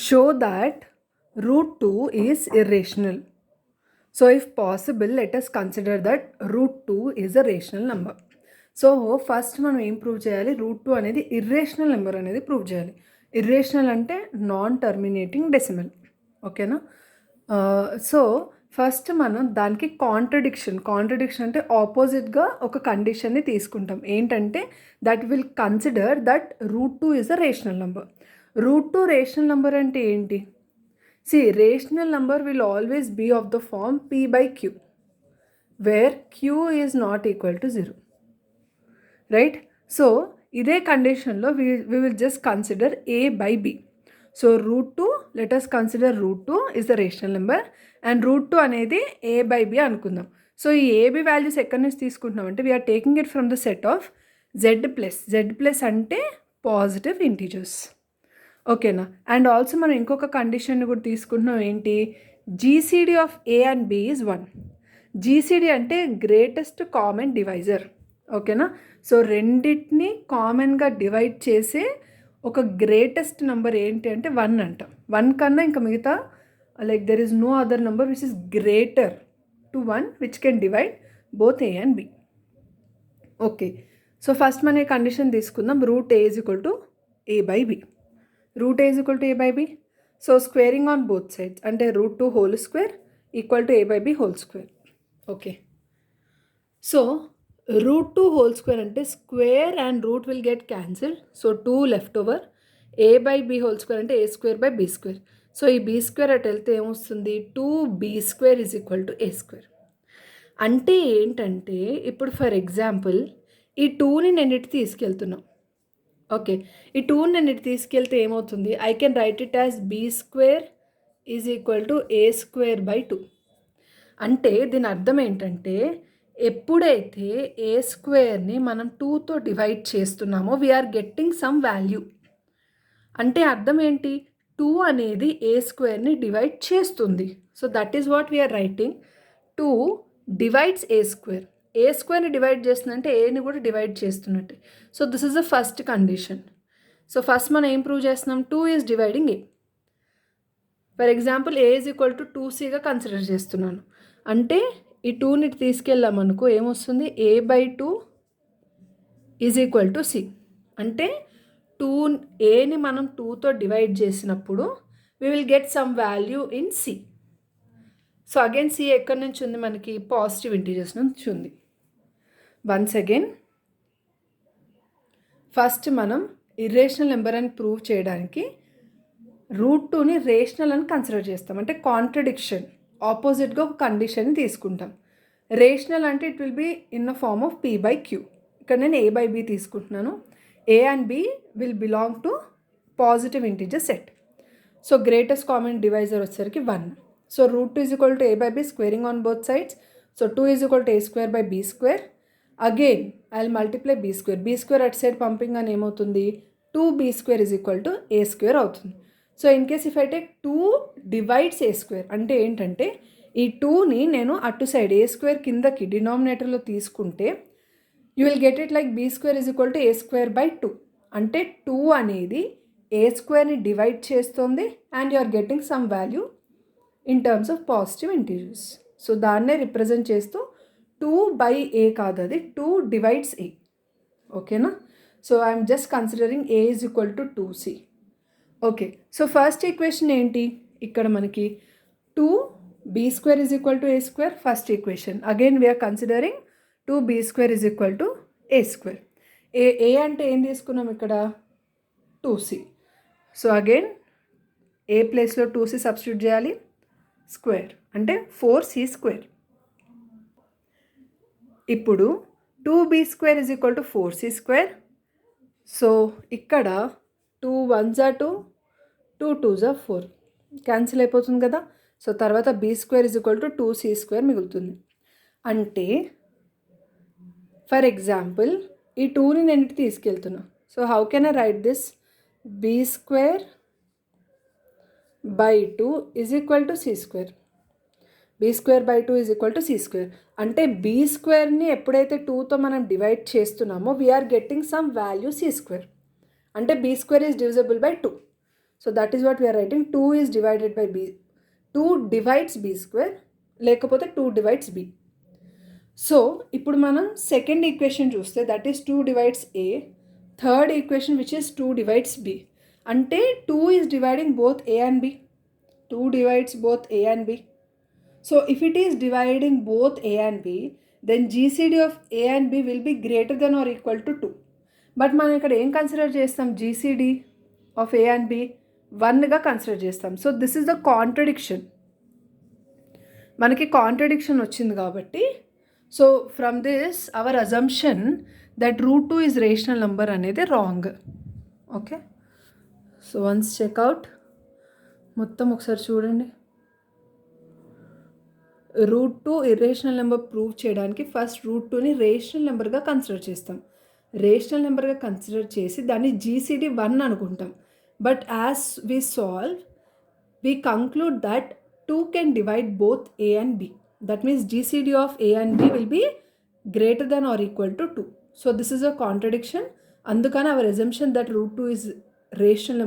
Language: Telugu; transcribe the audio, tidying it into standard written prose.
show that root 2 is irrational. So if possible, let us consider that root 2 is a rational number. So first మనం ఏం ప్రూవ్ చేయాలి? రూట్ 2 అనేది ఇర్రేషనల్ నెంబర్ అనేది ప్రూవ్ చేయాలి. ఇర్రేషనల్ అంటే నాన్ టర్మినేటింగ్ డెసిమల్. ఓకేనా? సో ఫస్ట్ మనం దానికి కాంట్రడిక్షన్ అంటే ఆపోజిట్గా ఒక కండిషన్ని తీసుకుంటాం. ఏంటంటే that will consider that root 2 is a rational number. Root 2 rational number అంటే ఏంటి? rational number will always be of the form p by q, where q is not equal to 0. Right? So, ఇదే కండిషన్లో we will just consider a by b. So, root 2, let us consider root 2 is the rational number and root 2 అనేది a by b అనుకుందాం. సో ఈ ab వాల్యూస్ ఎక్కడి నుంచి తీసుకుంటున్నాం అంటే we are taking it from the set of z plus అంటే పాజిటివ్ ఇంటీజర్స్. ఓకేనా? అండ్ ఆల్సో మనం ఇంకొక కండిషన్ కూడా తీసుకుంటున్నాం. ఏంటి? GCD of A and B is 1. GCD అంటే గ్రేటెస్ట్ కామన్ డివైజర్. ఓకేనా? సో రెండింటిని కామన్గా డివైడ్ చేసే ఒక గ్రేటెస్ట్ నెంబర్ ఏంటి అంటే 1 అంట. 1 కన్నా ఇంకా మిగతా like there is no other number which is greater to 1 which can divide both A and b. Okay, so first మన కండిషన్ తీసుకుందాం. Root a is equal to a by b. root a is equal to a by b. So squaring on both sides అంటే root 2 whole square equal to a by b whole square. Okay. So root 2 whole square అంటే square and root will get cancelled. So 2 left over. a by b whole square అంటే a square by b square. So ఈ b square అటు వెళ్తే ఏమొస్తుంది? 2b square is equal to a square. అంటే ఏంటంటే ఇప్పుడు ఫర్ ఎగ్జాంపుల్ ఈ 2ని నేను ఇటు తీసుకెళ్తున్నాను. ఓకే, ఈ 2ని నేను ఇటు తీసుకెళ్తే ఏమవుతుంది? I can write it as b square is equal to a square by 2. అంటే దీని అర్థం ఏంటంటే ఎప్పుడైతే ఏ స్క్వేర్ని మనం 2తో డివైడ్ చేస్తున్నామో వీఆర్ గెట్టింగ్ సమ్ వాల్యూ. అంటే అర్థం ఏంటి? 2 అనేది ఏ స్క్వేర్ని డివైడ్ చేస్తుంది. So that is what we are writing. 2 divides a square. A స్క్వేర్ని డివైడ్ చేస్తుందంటే ఏని కూడా డివైడ్ చేస్తున్నట్టే. So this is the first condition. So first మనం ఏం ప్రూవ్ చేస్తున్నాం? 2 is dividing a. For example a is equal to 2cగా కన్సిడర్ చేస్తున్నాను. అంటే ఈ 2ని తీసుకెళ్ళామనుకో ఏమొస్తుంది? A by 2 is equal to c. అంటే ఏని మనం 2తో డివైడ్ చేసినప్పుడు we will get some value in c. So again c ఎక్కడి నుంచి ఉంది? మనకి పాజిటివ్ ఇంటీజర్స్ నుంచి ఉంది. వన్స్ అగైన్ ఫస్ట్ మనం ఇర్రేషనల్ నెంబర్ అని ప్రూవ్ చేయడానికి రూట్ 2ని రేషనల్ అని కన్సిడర్ చేస్తాం. అంటే కాంట్రడిక్షన్ ఆపోజిట్గా ఒక కండిషన్ని తీసుకుంటాం. రేషనల్ అంటే it will be in the form of p by q. ఇక్కడ నేను ఏ బై బి తీసుకుంటున్నాను. A and b will belong to positive integer set. So greatest common divisor వచ్చేసరికి 1. So root 2 is equal to a by b squaring on both sides. So 2 is equal to a square by b square. Again, I'll multiply b square. b square at side pumping and ఏమవుతుంది? 2b square is equal to a square అవుతుంది. So in case if I take 2 divides a square అంటే ఏంటంటే ఈ 2ని నేను అటు సైడ్ a square కిందకి డినామినేటర్లో తీసుకుంటే you will get it like b square is equal to a square by 2. అంటే 2 అనేది a squareని డివైడ్ చేస్తుంది and you are getting some value in terms of positive integers. So దాన్నే రిప్రజెంట్ చేస్తూ 2 బై ఏ కాదు, అది 2 డివైడ్స్ ఏ. ఓకేనా? So I'm just considering a is equal to 2c. Okay, so first equation ఏంటి? ఇక్కడ మనకి 2b square is equal to a square first equation. Again we're considering 2b square is equal to a square. A అంటే ఏం తీసుకున్నాం ఇక్కడ? 2c. సో అగైన్ ఏ ప్లేస్లో 2c సబ్స్టిట్యూట్ చేయాలి. స్క్వేర్ అంటే 4c స్క్వేర్. ఇప్పుడు 2b square is equal to 4c square. So ఇక్కడ 2 1s are 2, 2 2s are 4 cancel అయిపోతుంది కదా. సో తర్వాత b square is equal to 2c square మిగులుతుంది. అంటే ఫర్ ఎగ్జాంపుల్ ఈ 2ని నేను తీసుకెళ్తున్నా. So how can I write this? b square by 2 is equal to c square. b square by 2 is equal to c square. అంటే b స్క్వేర్ని ఎప్పుడైతే 2తో మనం డివైడ్ చేస్తున్నామో we are getting some value c square. అంటే b square is divisible by 2. So that is what we are writing 2 is divided by B, 2 divides B square, లేకపోతే 2 డివైడ్స్ బి. సో ఇప్పుడు మనం సెకండ్ ఈక్వేషన్ చూస్తే that is 2 divides A, third equation which is 2 divides B. అంటే 2 is dividing both A and B, 2 divides both A and b. So if it is dividing both A and b, then GCD of A and b will be greater than or equal to 2. But మనం ఇక్కడ ఏం కన్సిడర్ చేస్తాం, GCD of A and b 1గా కన్సిడర్ చేస్తాం. So this is the contradiction, మనకి కాంట్రడిక్షన్ వచ్చింది కాబట్టి, so from this our assumption that √2 is rational number అనేది wrong. Okay, so once check out మొత్తం ఒకసారి చూడండి. √2 ఇర్రేషనల్ నెంబర్ ప్రూవ్ చేయడానికి ఫస్ట్ √2ని రేషనల్ నెంబర్గా కన్సిడర్ చేస్తాం. రేషనల్ నెంబర్గా కన్సిడర్ చేసి దాన్ని జీసీడీ 1 అనుకుంటాం. But as we solve we conclude that 2 can divide both a and b. That means GCD of a and b will be greater than or equal to 2. So this is a contradiction. Andukana our assumption that √2 is rational number